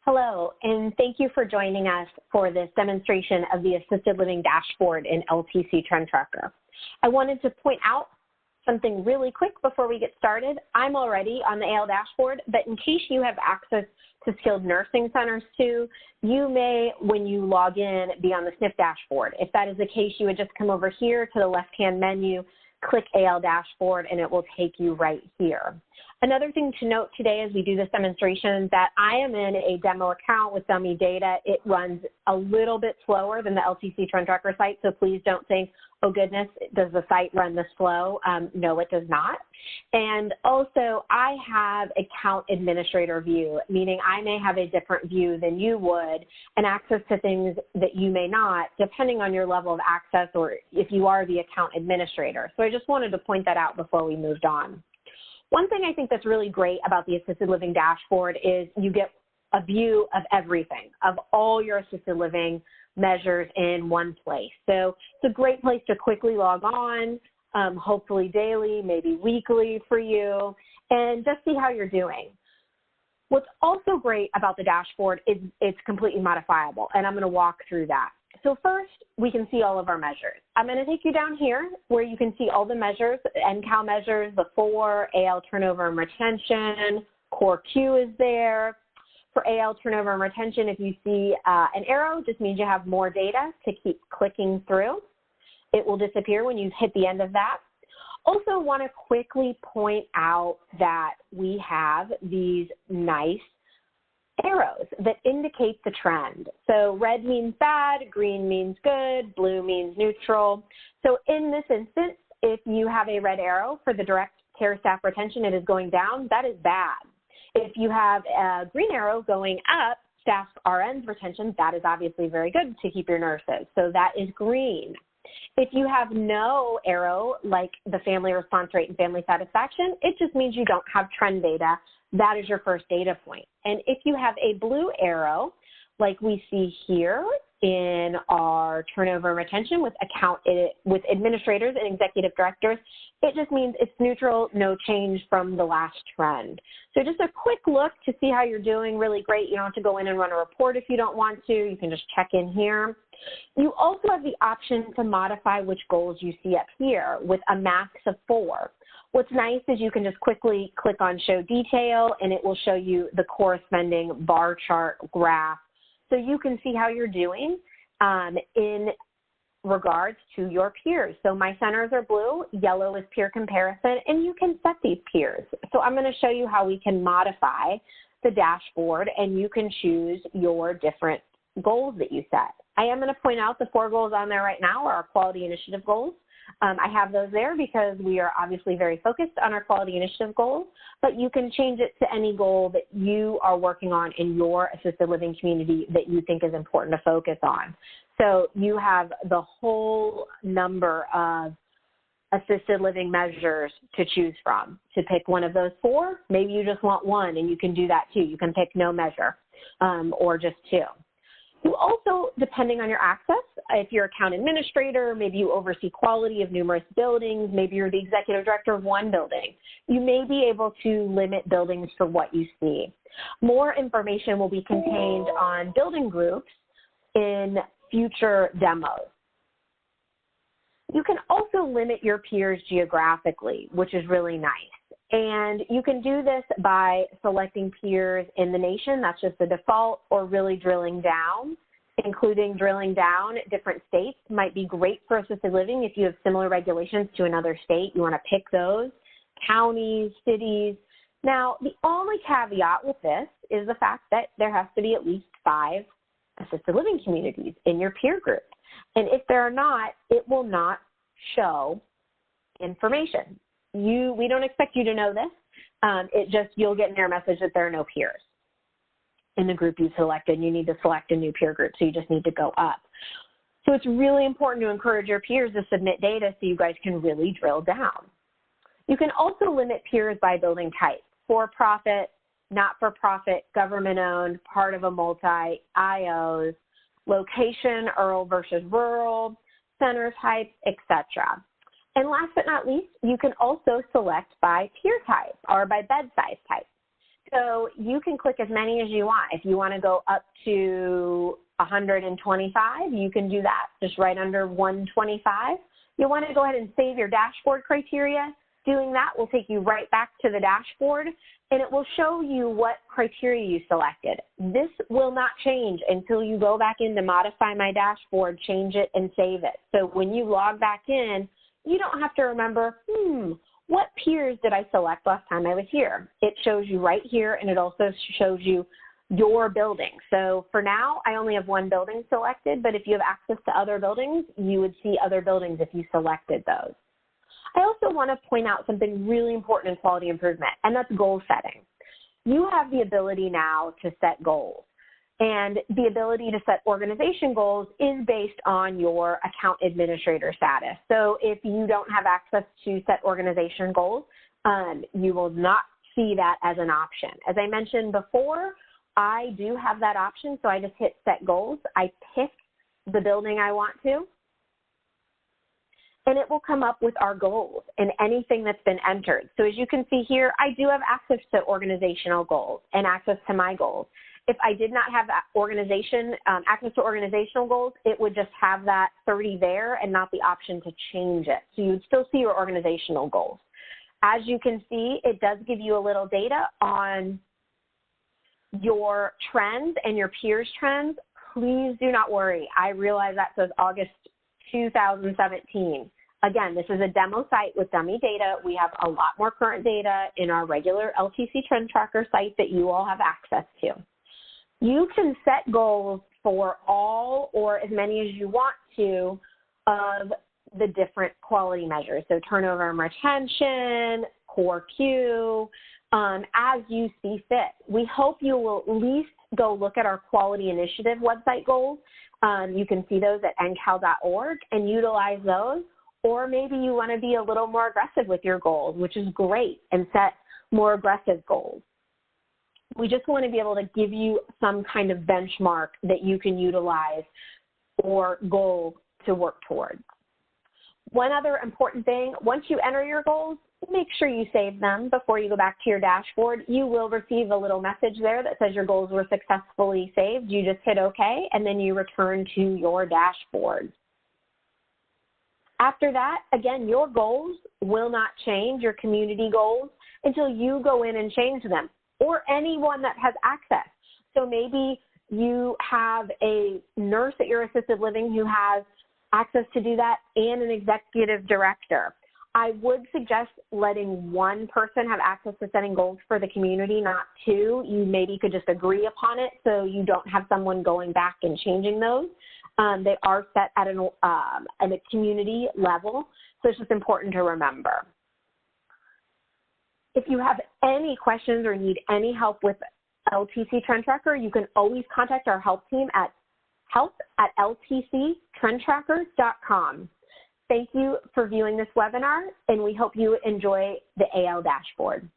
Hello, and thank you for joining us for this demonstration of the Assisted Living Dashboard in LTC Trend Tracker. I wanted to point out something really quick before we get started. I'm already on the AL dashboard, but in case you have access to skilled nursing centers too, you may, when you log in, be on the SNF dashboard. If that is the case, you would just come over here to the left-hand menu, click AL dashboard, and it will take you right here. Another thing to note today as we do this demonstration that I am in a demo account with dummy data. It runs a little bit slower than the LTC Trend Tracker site, so please don't think, oh goodness, does the site run this slow? No, it does not. And also, I have account administrator view, meaning I may have a different view than you would and access to things that you may not, depending on your level of access or if you are the account administrator. So I just wanted to point that out before we moved on. One thing I think that's really great about the Assisted Living Dashboard is you get a view of everything, of all your assisted living measures in one place. So it's a great place to quickly log on, hopefully daily, maybe weekly for you, and just see how you're doing. What's also great about the dashboard is it's completely modifiable, and I'm going to walk through that. So first, we can see all of our measures. I'm going to take you down here where you can see all the measures, NCAL measures, the 4, AL turnover and retention, Core Q is there. For AL turnover and retention, if you see an arrow, just means you have more data to keep clicking through. It will disappear when you hit the end of that. Also want to quickly point out that we have these nice arrows that indicate the trend. So red means bad, green means good, blue means neutral. So in this instance, if you have a red arrow for the direct care staff retention, it is going down, that is bad. If you have a green arrow going up, staff RN's retention, that is obviously very good to keep your nurses. So that is green. If you have no arrow, like the family response rate and family satisfaction, it just means you don't have trend data. That is your first data point. And if you have a blue arrow, like we see here in our turnover and retention with administrators and executive directors, it just means it's neutral, no change from the last trend. So just a quick look to see how you're doing, really great. You don't have to go in and run a report if you don't want to. You can just check in here. You also have the option to modify which goals you see up here with a max of 4. What's nice is you can just quickly click on Show Detail, and it will show you the corresponding bar chart graph. So you can see how you're doing in regards to your peers. So my centers are blue, yellow is peer comparison, and you can set these peers. So I'm going to show you how we can modify the dashboard, and you can choose your different goals that you set. I am going to point out the 4 goals on there right now are our quality initiative goals. I have those there because we are obviously very focused on our quality initiative goals, but you can change it to any goal that you are working on in your assisted living community that you think is important to focus on. So you have the whole number of assisted living measures to choose from. To pick one of those 4, maybe you just want 1, and you can do that too. You can pick no measure or just 2. You also, depending on your access, if you're account administrator, maybe you oversee quality of numerous buildings, maybe you're the executive director of one building, you may be able to limit buildings for what you see. More information will be contained on building groups in future demos. You can also limit your peers geographically, which is really nice. And you can do this by selecting peers in the nation, that's just the default, or really drilling down, including drilling down different states might be great for assisted living if you have similar regulations to another state. You want to pick those, counties, cities. Now, the only caveat with this is the fact that there has to be at least 5 assisted living communities in your peer group. And if there are not, it will not show information. We don't expect you to know this. You'll get an error message that there are no peers in the group you selected. You need to select a new peer group, so you just need to go up. So it's really important to encourage your peers to submit data so you guys can really drill down. You can also limit peers by building type: for-profit, not-for-profit, government-owned, part of a multi, IOs, location, urban versus rural, center type, etc. And last but not least, you can also select by peer type or by bed size type. So you can click as many as you want. If you want to go up to 125, you can do that, just right under 125. You want to go ahead and save your dashboard criteria. Doing that will take you right back to the dashboard, and it will show you what criteria you selected. This will not change until you go back in to modify my dashboard, change it, and save it. So when you log back in, you don't have to remember, what peers did I select last time I was here? It shows you right here, and it also shows you your building. So for now, I only have one building selected, but if you have access to other buildings, you would see other buildings if you selected those. I also want to point out something really important in quality improvement, and that's goal setting. You have the ability now to set goals, and the ability to set organization goals is based on your account administrator status. So if you don't have access to set organization goals, you will not see that as an option. As I mentioned before, I do have that option, so I just hit set goals. I pick the building I want to, and it will come up with our goals and anything that's been entered. So as you can see here, I do have access to organizational goals and access to my goals. If I did not have access to organizational goals, it would just have that 30 there and not the option to change it. So you'd still see your organizational goals. As you can see, it does give you a little data on your trends and your peers' trends. Please do not worry. I realize that says August 2017. Again, this is a demo site with dummy data. We have a lot more current data in our regular LTC Trend Tracker site that you all have access to. You can set goals for all or as many as you want to of the different quality measures. So turnover and retention, core Q, as you see fit. We hope you will at least go look at our quality initiative website goals. You can see those at ncal.org and utilize those. Or maybe you want to be a little more aggressive with your goals, which is great, and set more aggressive goals. We just want to be able to give you some kind of benchmark that you can utilize or goal to work towards. One other important thing, once you enter your goals, make sure you save them before you go back to your dashboard. You will receive a little message there that says your goals were successfully saved. You just hit OK, and then you return to your dashboard. After that, again, your goals will not change, your community goals, until you go in and change them, or anyone that has access. So maybe you have a nurse at your assisted living who has access to do that and an executive director. I would suggest letting one person have access to setting goals for the community, not two. You maybe could just agree upon it so you don't have someone going back and changing those. They are set at a community level, so it's just important to remember. If you have any questions or need any help with LTC Trend Tracker, you can always contact our help team at help@ltctrendtracker.com. Thank you for viewing this webinar, and we hope you enjoy the AL dashboard.